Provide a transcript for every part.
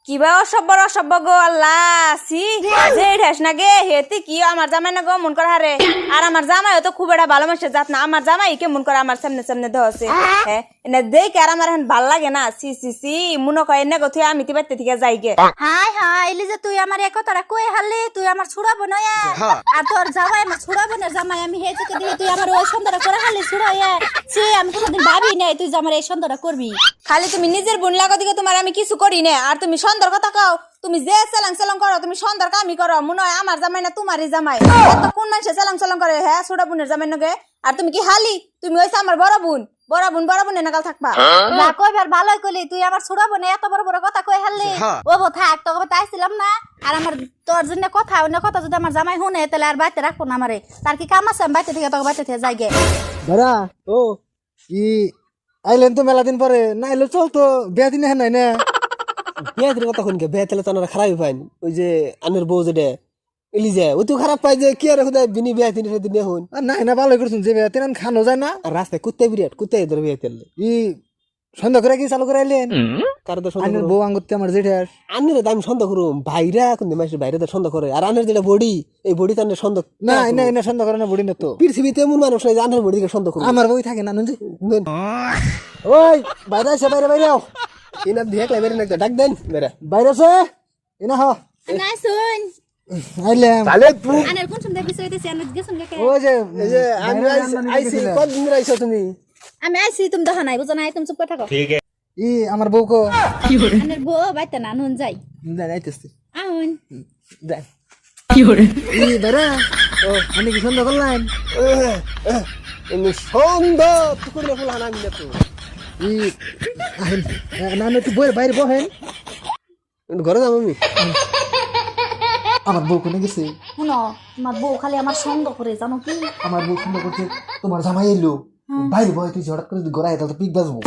কিবা অসভ্য গো আল্লাহ সি যে ঠেস না গে হেতি কি আমার জামাই না গো মন করা হারে আর আমার জামাই তো খুব একটা ভালো মানুষের জাত না আমার জামাই কে মন করে আমার সামনে সামনে ধরছে হ্যাঁ এনে দেখে আর আমার এখন ভাল লাগে না সি সি সি মনে কয় এনে গো তুই আমি তিবাইতে থেকে যাই গে হাই হাই এলি যে তুই আমার এক কথাটা কই হারলি তুই আমার ছুড়াবো না আর তোর জামাই আমার ছুড়াবো না জামাই আমি হেজে কে দিয়ে তুই আমার ওই সন্ধ্যাটা করে হারলি ছুড়াইয়া সে আমি কোনোদিন ভাবি নাই তুই যে আমার এই সন্ধ্যাটা করবি খালি তুমি নিজের বোন লাগো দিকে তোমার আমি কিছু করি না আর তুমি সন্ধ্যার কথা কও তুমি যে সেলাং করো তুমি সন্ধ্যার কামই করো মনে হয় আমার জামাই না তোমারই জামাই এত কোন মানুষে সেলাং করে হ্যাঁ ছোট বোনের জামাই নগে আর তুমি কি হালি তুমি হইছে আমার বড় বোন এনাকাল থাকবা না কইবার ভালোই কইলি তুই আমার ছুড়াবো না এত বড় বড় কথা কই হারলি ও বো থাক তোকে তাইছিলাম না আর আমার তোর জন্য কথা অন্য কথা যদি আমার জামাই শুনে তাহলে আর বাইতে রাখবো না আমারে তার কি কাম আছে আমি বাইতে থেকে তোকে বাইতে থেকে যাই গে দাদা ও কি আইলেন তো মেলা দিন পরে না এলো চল তো বিয়া দিনে হ্যাঁ নাই না বিয়া দিলে কথা শুনকে বিয়া দিলে তো আমরা খারাপই পাইনি ওই যে আনের বউ যেটা এলি যায় ও তো খারাপ পাই যে কি আর খুদায় বিনি বিয়া দিনে দিনে হন আর নাই না ভালোই করছুন যে বিয়া তিন খানো যায় না আর রাস্তায় কুত্তে বিরাট কুত্তে ধরে বিয়া তেললে ই সন্ধ্যা করে কি চালু করে আইলেন কার তো আনের বউ আঙ্গুরতে আমার জেঠার আনের দাম সন্দেহ করুম ভাইরা কোন মাসের বাইরে তো সন্দেহ করে আর আনের যেটা বডি এই বডি তো আনের সন্দেহ না এনে এনে সন্ধ্যা করে না বুড়ি না তো পৃথিবীতে এমন মানুষ নাই যে আনের বডিকে সন্দেহ করুম আমার বই থাকে না নুন ওই বাইরে আছে বাইরে আও ইনা দিয়ে ক্লাইবের না ডাক দেন বেরা বাইরে আছে এনা হ না শুন আইলাম তাহলে তুই আনের কোন সময় বিষয় দিছি আমি গেছুন কে ওই যে এই যে আমি আইছি কোন দিন আইছো তুমি আমি আইছি তুমি দেখা নাই বুঝো নাই তুমি চুপ করে থাকো ই আমার বউ কো আনের বউ বাইতে না নুন যাই দেন আইতেছি আউন দেন ই বেরা ও আমি কি সন্ধ্যা করলাম এমনি সন্দেহ তুই করে ফুল হানা মিলে তো ই আহেন না না তুই বই বাইরে বহেন ঘরে যাবো আমি আমার বউ কোনে গেছে শুনো তোমার বউ খালি আমার সন্দেহ করে জানো কি আমার বউ সুন্দর করছে তোমার জামাই এলো বাইরে বয় তুই হঠাৎ করে গড়াই তাহলে পিক বাজবো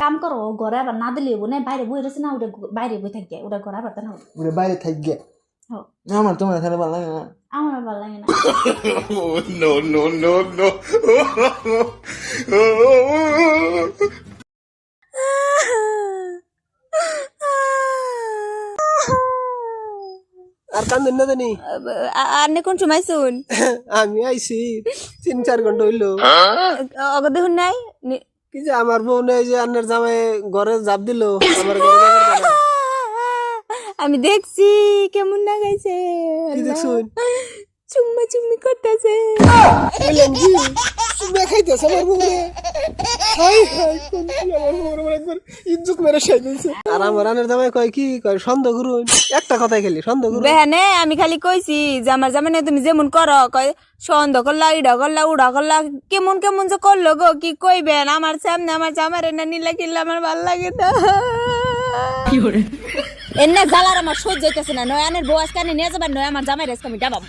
কাম করো ঘরে আবার না দিলে না বাইরে বই রয়েছে না ওটা বাইরে বই থাকি ওটা ঘরে আবার না ওরে বাইরে থাক গে হ্যাঁ আমার তোমার এখানে ভালো লাগে না আমার ভালো লাগে না no. আর কান্দন না জানি আর নে কোন সময় শুন আমি আইছি 3-4 ঘন্টা হইলো অগ দেখুন নাই কি যে আমার বউ নেই যে আন্নার জামাই ঘরে জাপ দিল আমার ঘরে যাবার কথা। আমি দেখছি কেমন লাগাইছে কি দেখছুন চুম্মি করতেছে বললাম কি সুবে খাইতেছ আমার বউ রে হাই হাই কোন কি আমার বউ রে একবার ইজ্জত মেরে শেষ দিছে আর আমার আন্নার জামাই কয় কি কয় সন্দেহ করুন একটা কথাই খালি সন্দেহ করুন বেহানে আমি খালি কইছি যে আমার জামাই না তুমি যেমন করো কয় সন্দেহ করলা ইডা করলা উড়া করলা কেমন যে করলো গো কি কইবেন আমার সামনে আমার জামাই না নিলা কিল্লা আমার ভাল লাগে না এনে জ্বালার আমার সহ্য হইতেছে না নয় আনের বউ আজকে নিয়ে যাবার নয় আমার জামাই আজকে আমি ডাবাম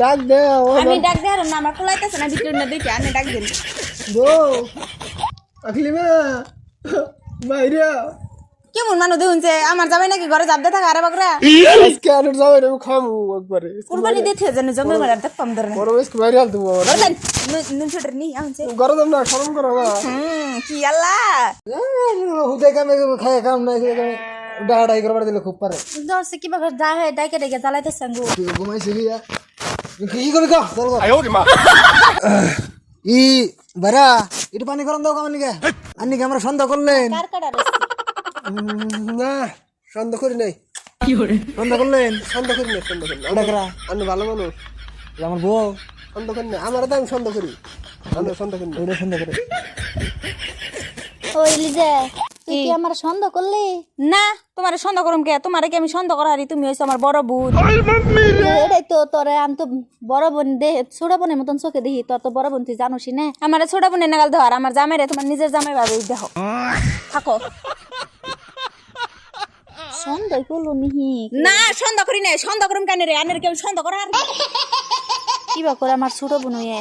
ডাক দে আমি ডাক দেয় না আমার কোলাইতেছে না ভিতরে না দেখে আনে ডাক দেন বউ আখলি মা মাইরা কেমন মানুষ দেখুন যে আমার জামাই নাকি ঘরে জাবদে থাকে আরে বাকরা আজকে আন্নার জামাই রে খামু একবারে কুরবানি দিতে যেন জমে মারা দেখ পাম ধরে বড় বেশ বাইরে আল তুমি বলেন নুন ছোট নি আনছে ঘরে যাম না শরম করো না কি আল্লাহ হুদে কামে খায় কাম নাই ডাড়াই করবার দিলে খুব পারে দর্শে কিভাবে যা হয় ডাইকে ডাইকে জ্বালাইতেছে গো তুই ঘুমাইছিস কি করবি কা চল ই বারা একটু পানি গরম দাও কামানি কে আন্নি আমরা সন্ধ্যা করলেন কার কাটা না সন্দেহ করি নাই সন্ধ্যা করলেন সন্দেহ করি না সন্দেহ করি না ওটা করা আমি ভালো মানুষ আমার বউ সন্দেহ করি না আমার তো আমি সন্দেহ করি আমি সন্দেহ করি না ওইটা সন্ধ্যা করে ওই লিজে তুই কি আমার সন্দেহ করলি না তোমার সন্দেহ করুম কে তোমারে কি আমি সন্দেহ করারি তুমি হইছো আমার বড় বোন এটাই তো তোরে আমি তো বড় বোন দেহে ছোট বোনের মতন চোখে দেখি তোর তো বড় বোন তুই জানোসি না আমার ছোট বোনের নাগাল ধর আমার জামাই রে তোমার নিজের জামাই ভাবে দেখো থাকো সন্দেহ করলো নিহি না সন্দেহ করি না সন্দেহ করুম কেন রে আনের কি আমি সন্দেহ করার কিবা করে আমার ছোট বোন হয়ে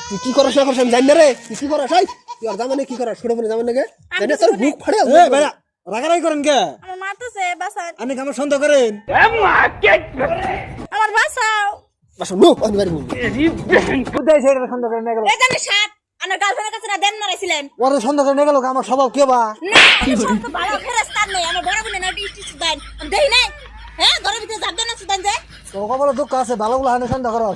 তুই কি করিস না করিস আমি জানি না রে তুই কি করিস তুই আর জামানে কি করিস ছোট বোনে জামানে কে জানি তোর বুক ফাড়ে এ বারা রাগারাই করেন কে আমার মারতেছে বাসা আন্নি আমার সন্ধ্যা করেন আমার বাসাও বাসা নো আমি বাড়ি বলবো কোথায় ছেড়ে সন্ধ্যা করে নিয়ে গেল এই জানি সাত আমার গার্লফ্রেন্ডের কাছে না দেন মারাইছিলেন ওরে সন্ধ্যা করে নিয়ে গেল আমার স্বভাব কে বা না সব তো ভালো ফেরেস্তার নেই আমার বড় বোনের না দেন দেই নাই হ্যাঁ ঘরের ভিতরে ঝাড় দেন না সুদান যে তো কপালে দুঃখ আছে ভালোগুলো হানে সন্ধ্যা করো